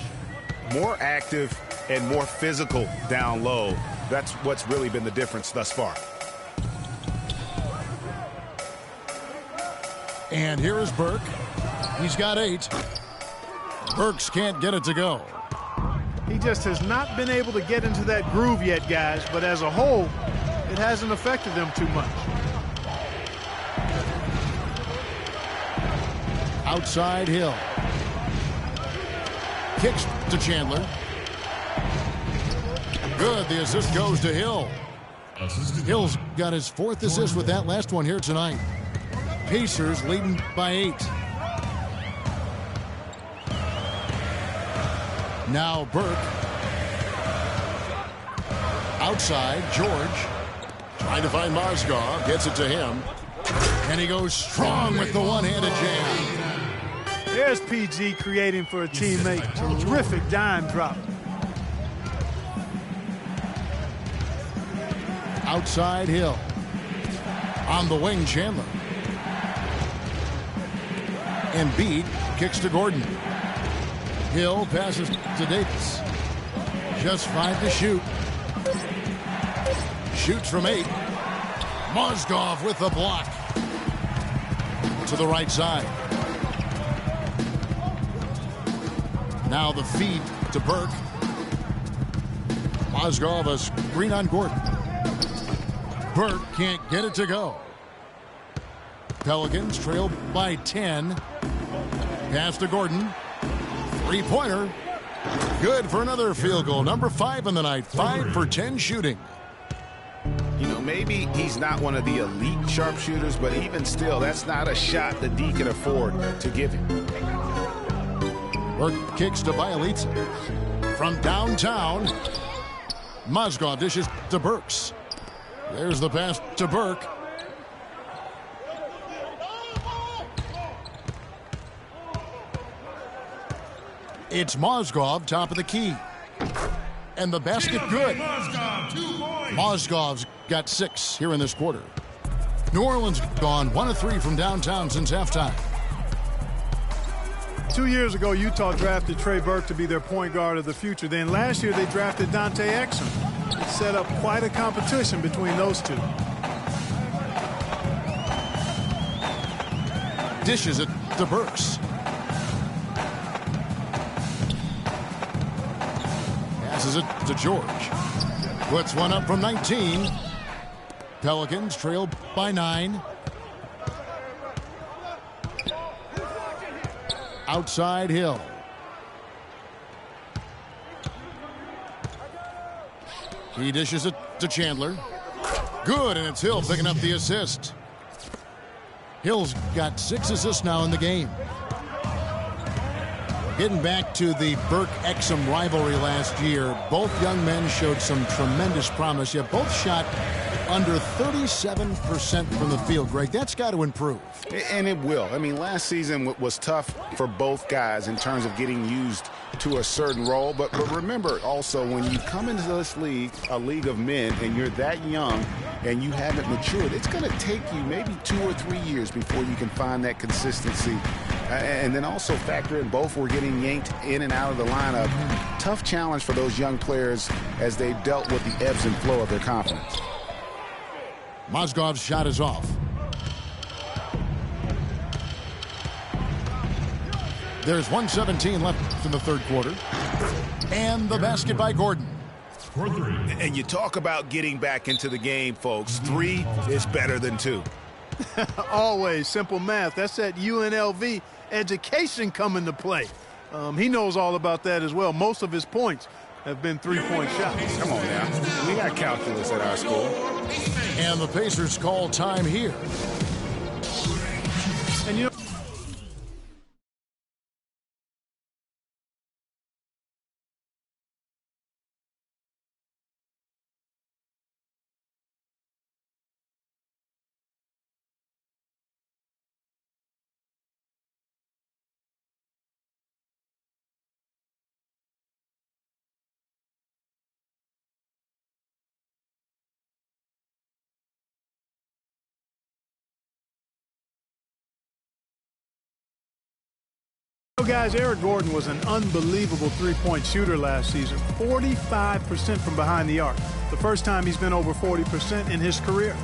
More active and more physical down low. That's what's really been the difference thus far. And here is Burke. He's got 8. Burks can't get it to go. He just has not been able to get into that groove yet, guys, but as a whole, it hasn't affected them too much. Outside Hill. Kicks to Chandler. Good. The assist goes to Hill. Hill's got his 4th assist with that last one here tonight. Pacers leading by 8. Now Burke. Outside, George. Trying to find Mozgov. Gets it to him. And he goes strong with the one-handed jam. There's PG creating for a teammate. Terrific dime drop. Outside Hill. On the wing, Chandler. Embiid kicks to Gordon. Hill passes to Davis. Just 5 to shoot. Shoots from 8. Mozgov with the block. To the right side. Now the feed to Burke. Mozgov a screen on Gordon. Burke can't get it to go. Pelicans trail by 10. Pass to Gordon. 3-pointer. Good for another field goal. Number 5 in the night. 5 for 10 shooting. You know, maybe he's not one of the elite sharpshooters, but even still, that's not a shot that D can afford to give him. Burke kicks to Bielitsa. From downtown, Mozgov dishes to Burks. There's the pass to Burke. It's Mozgov, top of the key. And the basket good. Mozgov's got 6 here in this quarter. New Orleans gone 1 of 3 from downtown since halftime. 2 years ago, Utah drafted Trey Burke to be their point guard of the future. Then last year, they drafted Dante Exum. It set up quite a competition between those two. Dishes it to Burks. Passes it to George. Puts one up from 19. Pelicans trail by 9. Outside Hill. He dishes it to Chandler. Good, and it's Hill picking up the assist. Hill's got 6 assists now in the game. Getting back to the Burke-Exum rivalry last year, both young men showed some tremendous promise, yet both shot under 37% from the field. Greg, that's got to improve. And it will. I mean, last season was tough for both guys in terms of getting used to a certain role. But remember also, when you come into this league, a league of men, and you're that young and you haven't matured, it's going to take you maybe 2 or 3 years before you can find that consistency. And then also factor in both were getting yanked in and out of the lineup. Tough challenge for those young players as they dealt with the ebbs and flow of their confidence. Mozgov's shot is off. There's 1:17 left in the third quarter. And the basket by Gordon. For 3. And you talk about getting back into the game, folks. 3 is better than 2. Always simple math. That's that UNLV education coming to play. He knows all about that as well. Most of his points have been 3-point shots. Come on now. We got calculus at our school. And the Pacers call time here. And you know, guys, Eric Gordon was an unbelievable 3-point shooter last season. 45% from behind the arc. The first time he's been over 40% in his career.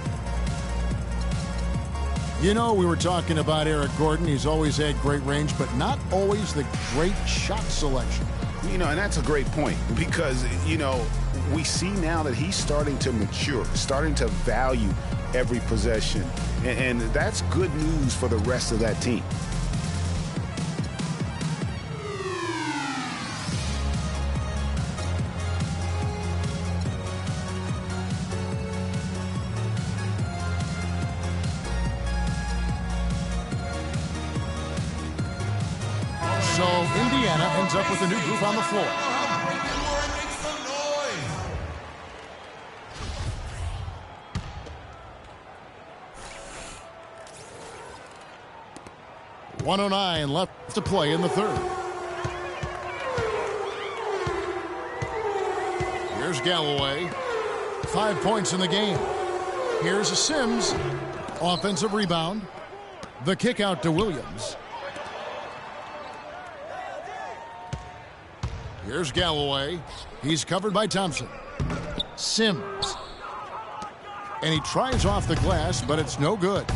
You know, we were talking about Eric Gordon. He's always had great range, but not always the great shot selection. You know, and that's a great point because, you know, we see now that he's starting to mature, starting to value every possession, and that's good news for the rest of that team. So Indiana ends up with a new group on the floor. .109 left to play in the third. Here's Galloway. 5 points in the game. Here's a Sims. Offensive rebound. The kick out to Williams. Here's Galloway. He's covered by Thompson. Sims. And he tries off the glass, but it's no good.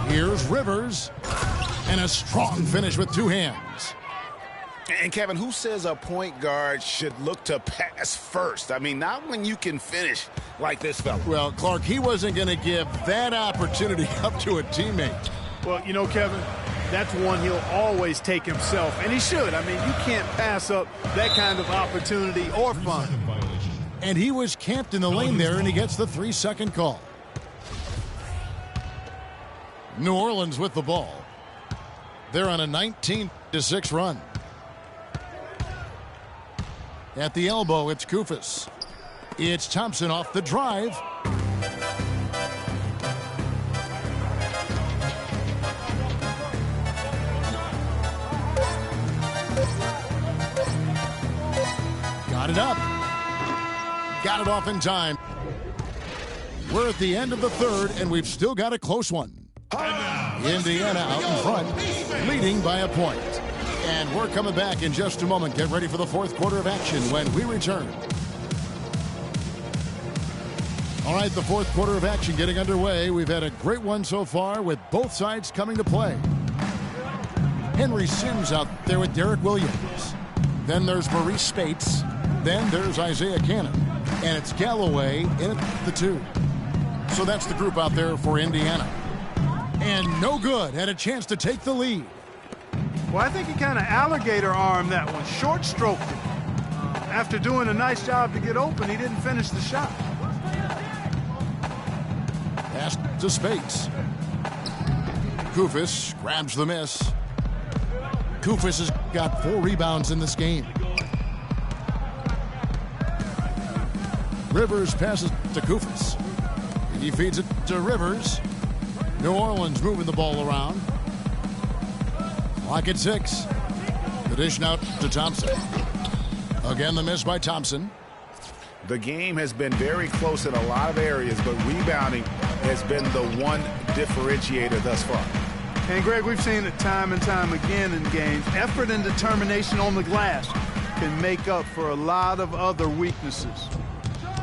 Here's Rivers. And a strong finish with two hands. And, Kevin, who says a point guard should look to pass first? I mean, not when you can finish like this fella. Well, Clark, he wasn't going to give that opportunity up to a teammate. Well, you know, Kevin, that's one he'll always take himself, and he should. I mean, you can't pass up that kind of opportunity or fun. And he was camped in the lane there, and he gets the 3-second call. New Orleans with the ball. They're on a 19-6 run. At the elbow, it's Koufos. It's Thompson off the drive. Got it up. Got it off in time. We're at the end of the third, and we've still got a close one. Indiana out in front, leading by a point. And we're coming back in just a moment. Get ready for the fourth quarter of action when we return. All right, the fourth quarter of action getting underway. We've had a great one so far with both sides coming to play. Henry Sims out there with Derek Williams. Then there's Maurice Spates. Then there's Isaiah Cannon. And it's Galloway in at the 2. So that's the group out there for Indiana. And no good. Had a chance to take the lead. Well, I think he kind of alligator armed that one, short stroked it. After doing a nice job to get open, he didn't finish the shot. Pass to Spates. Koufos grabs the miss. Koufos has got 4 rebounds in this game. Rivers passes to Koufos. He feeds it to Rivers. New Orleans moving the ball around. Clock at 6. The dish now to Thompson. Again, the miss by Thompson. The game has been very close in a lot of areas, but rebounding has been the one differentiator thus far. And, Greg, we've seen it time and time again in games. Effort and determination on the glass can make up for a lot of other weaknesses.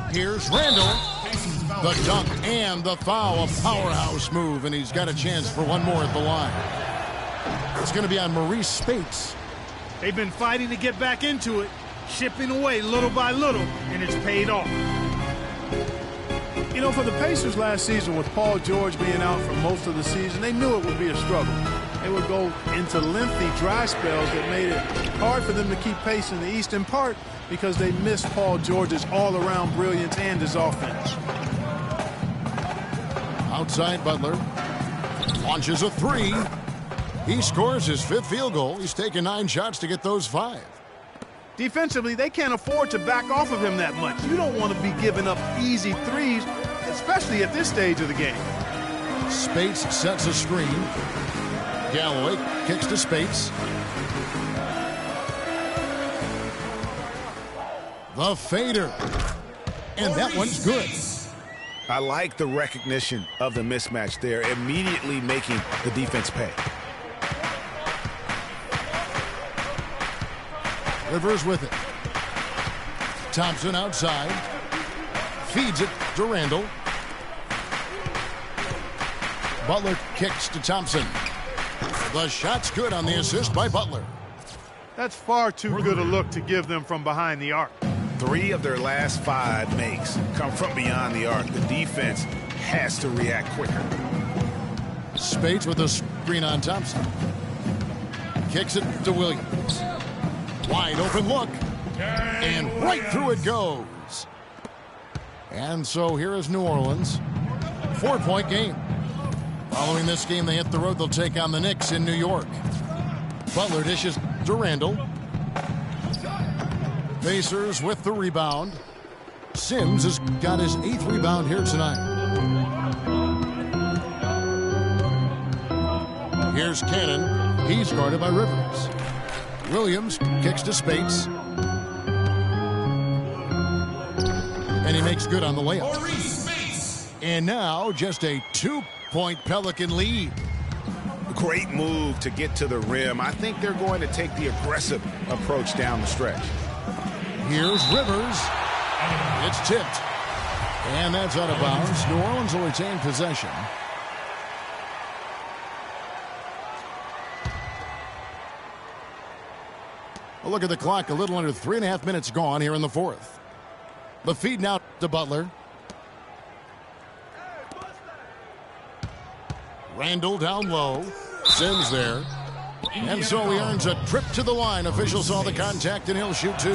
Here's Randall. The dunk and the foul. A powerhouse move, and he's got a chance for one more at the line. It's going to be on Maurice Spates. They've been fighting to get back into it, chipping away little by little, and it's paid off. You know, for the Pacers last season, with Paul George being out for most of the season, they knew it would be a struggle. They would go into lengthy dry spells that made it hard for them to keep pace in the East, in part because they missed Paul George's all-around brilliance and his offense. Outside Butler. Launches a 3. He scores his 5th field goal. He's taken 9 shots to get those 5. Defensively, they can't afford to back off of him that much. You don't want to be giving up easy threes, especially at this stage of the game. Spates sets a screen. Galloway kicks to Spates. The fader. And that one's good. I like the recognition of the mismatch there, immediately making the defense pay. Rivers with it. Thompson outside. Feeds it to Randall. Butler kicks to Thompson. The shot's good on the assist by Butler. That's far too good a look to give them from behind the arc. 3 of their last 5 makes come from beyond the arc. The defense has to react quicker. Spades with a screen on Thompson. Kicks it to Williams. Wide open look. And right through it goes. And so here is New Orleans. 4-point game. Following this game, they hit the road. They'll take on the Knicks in New York. Butler dishes to Randall. Pacers with the rebound. Sims has got his 8th rebound here tonight. Here's Cannon. He's guarded by Rivers. Williams kicks to Spates. And he makes good on the layup. And now just a 2-point Pelican lead. Great move to get to the rim. I think they're going to take the aggressive approach down the stretch. Here's Rivers. It's tipped. And that's out of bounds. New Orleans will retain possession. A look at the clock. A little under 3.5 minutes gone here in the 4th. The feed now to Butler. Randall down low. Sims there. And so he earns a trip to the line. Officials saw the contact and he'll shoot 2.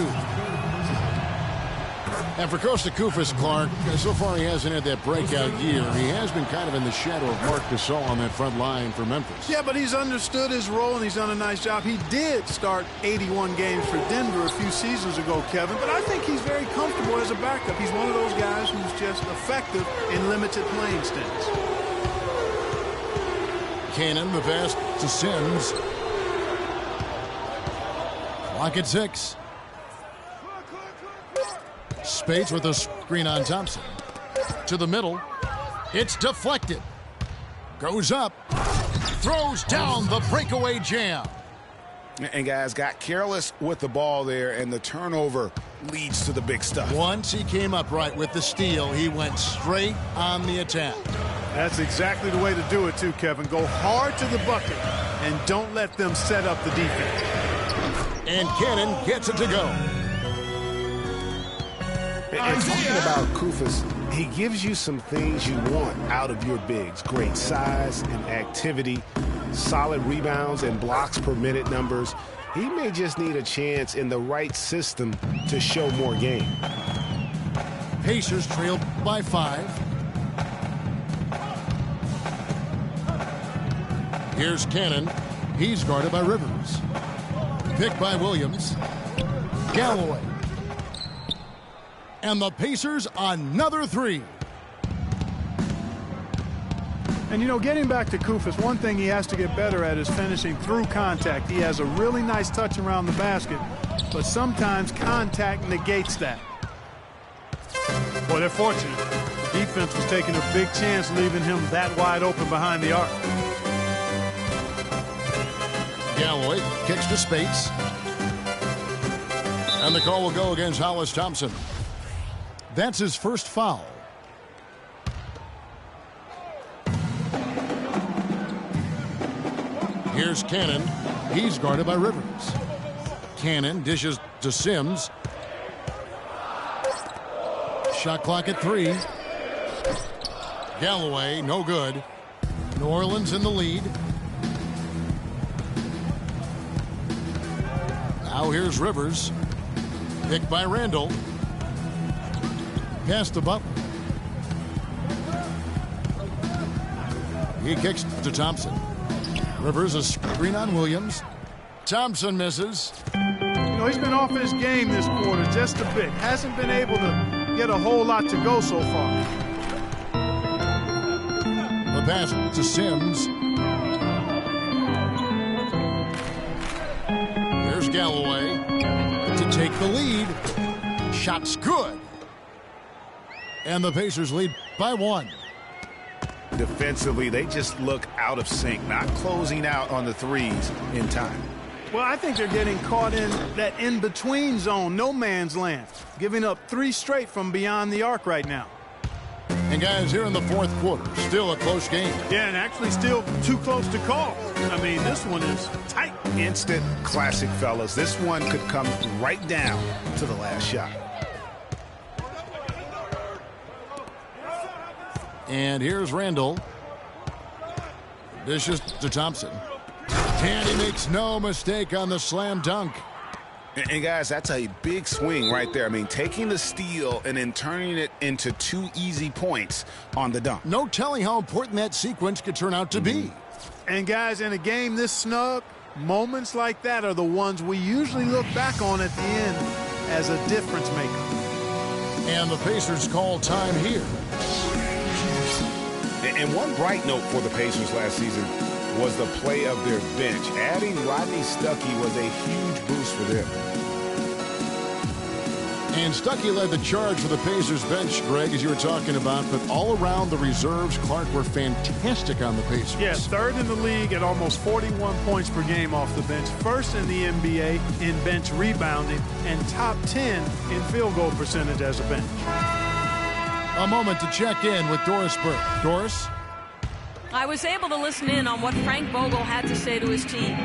And for Kosta Koufos, Clark, so far he hasn't had that breakout year. He has been kind of in the shadow of Marc Gasol on that front line for Memphis. Yeah, but he's understood his role and he's done a nice job. He did start 81 games for Denver a few seasons ago, Kevin, but I think he's very comfortable as a backup. He's one of those guys who's just effective in limited playing stints. Cannon, the pass to Sims. Clock at 6. Spates with a screen on Thompson. To the middle. It's deflected. Goes up. Throws down the breakaway jam. And guys got careless with the ball there, and the turnover leads to the big stuff. Once he came up right with the steal, he went straight on the attack. That's exactly the way to do it too, Kevin. Go hard to the bucket and don't let them set up the defense. And Cannon gets it to go. And talking about Koufos, he gives you some things you want out of your bigs. Great size and activity, solid rebounds and blocks per minute numbers. He may just need a chance in the right system to show more game. Pacers trail by 5. Here's Cannon. He's guarded by Rivers. Picked by Williams. Galloway. And the Pacers another 3. And, you know, getting back to Koufos, one thing he has to get better at is finishing through contact. He has a really nice touch around the basket, but sometimes contact negates that. Well, they're fortunate. The defense was taking a big chance leaving him that wide open behind the arc. Galloway kicks to Spates. And the call will go against Hollis Thompson. That's his first foul. Here's Cannon. He's guarded by Rivers. Cannon dishes to Sims. Shot clock at 3. Galloway, no good. New Orleans in the lead. Now here's Rivers. Picked by Randall. Pass to Butler. He kicks to Thompson. Rivers a screen on Williams. Thompson misses. You know, he's been off his game this quarter just a bit. Hasn't been able to get a whole lot to go so far. The pass to Sims. Here's Galloway to take the lead. Shot's good. And the Pacers lead by 1. Defensively, they just look out of sync, not closing out on the threes in time. Well, I think they're getting caught in that in-between zone, no man's land, giving up 3 straight from beyond the arc right now. And guys, here in the fourth quarter, still a close game. Yeah, and actually still too close to call. I mean, this one is tight. Instant classic, fellas. This one could come right down to the last shot. And here's Randall. Dishes to Thompson. And he makes no mistake on the slam dunk. And guys, that's a big swing right there. I mean, taking the steal and then turning it into 2 easy points on the dunk. No telling how important that sequence could turn out to be. And guys, in a game this snug, moments like that are the ones we usually look back on at the end as a difference maker. And the Pacers call time here. And one bright note for the Pacers last season was the play of their bench. Adding Rodney Stuckey was a huge boost for them. And Stuckey led the charge for the Pacers bench, Greg, as you were talking about. But all around the reserves, Clark, were fantastic on the Pacers. Yeah, third in the league at almost 41 points per game off the bench. First in the NBA in bench rebounding and top 10 in field goal percentage as a bench. A moment to check in with Doris Burke. Doris? I was able to listen in on what Frank Vogel had to say to his team.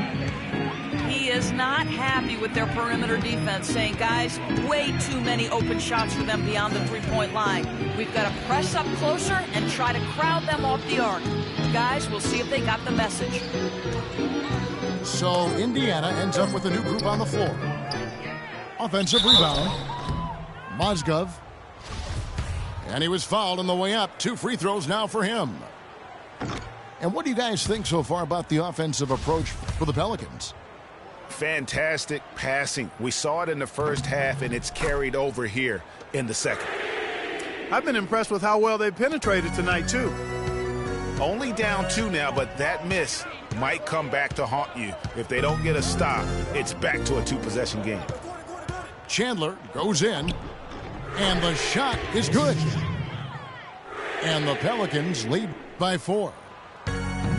He is not happy with their perimeter defense, saying, guys, way too many open shots for them beyond the three-point line. We've got to press up closer and try to crowd them off the arc. Guys, we'll see if they got the message. So Indiana ends up with a new group on the floor. Offensive rebound. Mozgov. And he was fouled on the way up. 2 free throws now for him. And what do you guys think so far about the offensive approach for the Pelicans? Fantastic passing. We saw it in the first half, and it's carried over here in the second. I've been impressed with how well they penetrated tonight, too. Only down 2 now, but that miss might come back to haunt you. If they don't get a stop, it's back to a 2-possession game. Chandler goes in, and the shot is good. And the Pelicans lead by 4.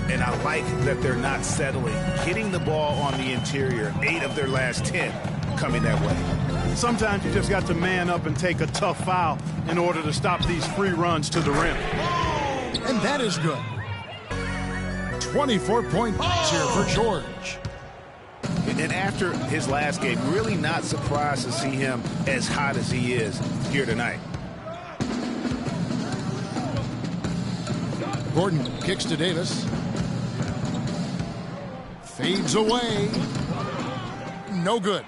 And I like that they're not settling. Hitting the ball on the interior, 8 of their last 10 coming that way. Sometimes you just got to man up and take a tough foul in order to stop these free runs to the rim. And that is good. 24 points here for George. And after his last game, really not surprised to see him as hot as he is here tonight. Gordon kicks to Davis. Fades away. No good.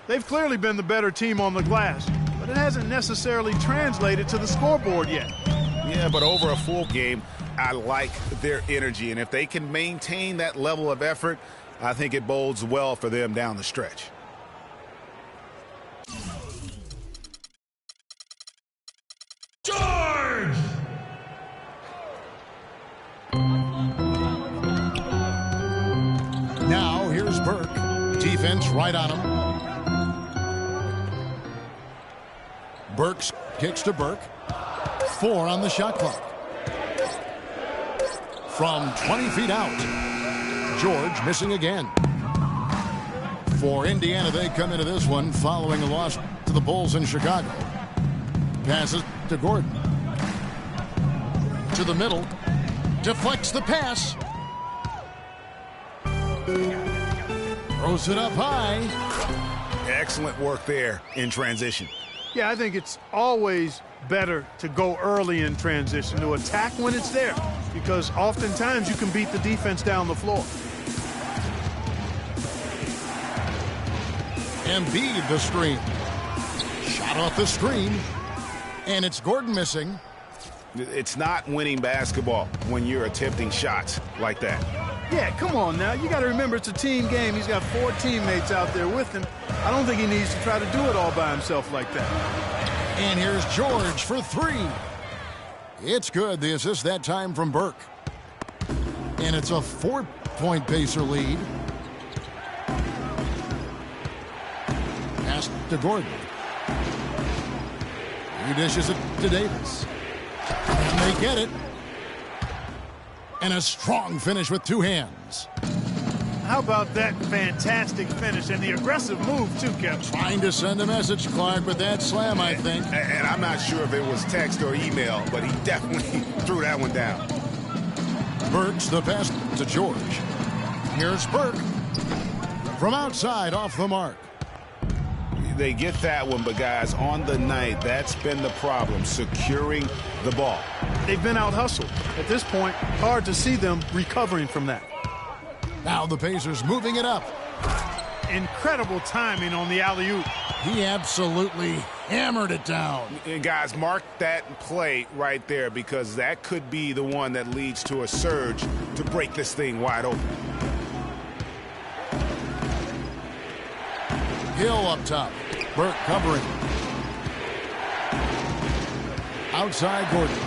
They've clearly been the better team on the glass, but it hasn't necessarily translated to the scoreboard yet. Yeah, but over a full game, I like their energy. And if they can maintain that level of effort, I think it bodes well for them down the stretch. George! Now here's Burke. Defense right on him. Burks kicks to Burke. 4 on the shot clock. From 20 feet out. George missing again. For Indiana, they come into this one following a loss to the Bulls in Chicago. Passes to Gordon. To the middle. Deflects the pass. Throws it up high. Excellent work there in transition. Yeah, I think it's always better to go early in transition, to attack when it's there, because oftentimes you can beat the defense down the floor. Embiid the screen. Shot off the screen. And it's Gordon missing. It's not winning basketball when you're attempting shots like that. Yeah, come on now. You got to remember it's a team game. He's got 4 teammates out there with him. I don't think he needs to try to do it all by himself like that. And here's George for 3. It's good. The assist that time from Burke. And it's a 4-point Pacer lead. Pass to Gordon. He dishes it to Davis. And they get it. And a strong finish with 2 hands. How about that fantastic finish and the aggressive move, too, Kevin? Trying to send a message, Clark, but that slam, I think. And I'm not sure if it was text or email, but he definitely threw that one down. Burks the pass to George. Here's Burke. From outside, off the mark. They get that one, but guys, on the night, that's been the problem, securing the ball. They've been out-hustled. At this point, hard to see them recovering from that. Now the Pacers moving it up. Incredible timing on the alley-oop. He absolutely hammered it down. And guys, mark that play right there, because that could be the one that leads to a surge to break this thing wide open. Hill up top. Burke covering. Outside Gordon.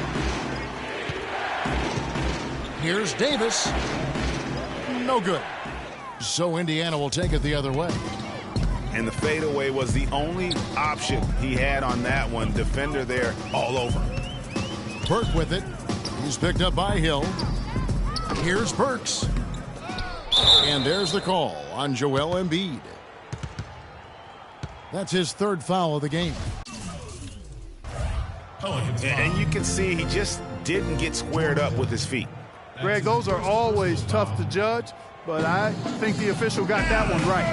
Here's Davis. No good. So Indiana will take it the other way. And the fadeaway was the only option he had on that one. Defender there all over. Burke with it. He's picked up by Hill. Here's Burks. And there's the call on Joel Embiid. That's his third foul of the game. And you can see he just didn't get squared up with his feet. Greg, those are always tough to judge, but I think the official got that one right.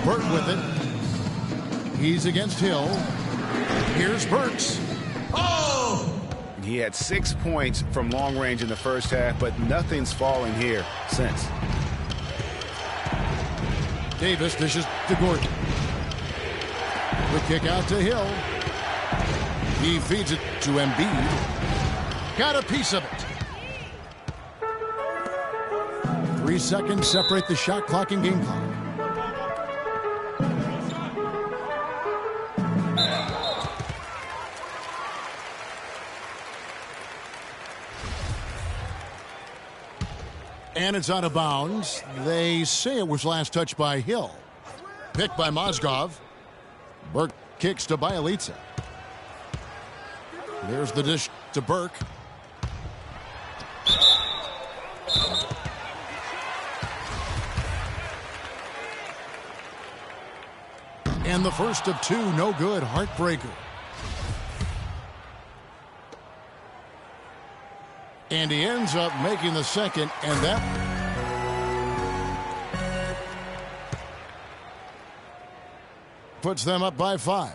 Burke with it. He's against Hill. Here's Burks. He had 6 points from long range in the first half, but nothing's falling here since. Davis dishes to Gordon. The kick out to Hill. He feeds it to Embiid. Got a piece of it. 3 seconds separate the shot clock and game clock. And it's out of bounds. They say it was last touched by Hill. Picked by Mozgov. Burke kicks to Bielitsa. There's the dish to Burke. And the first of two, no good, heartbreaker. And he ends up making the second, and that puts them up by 5.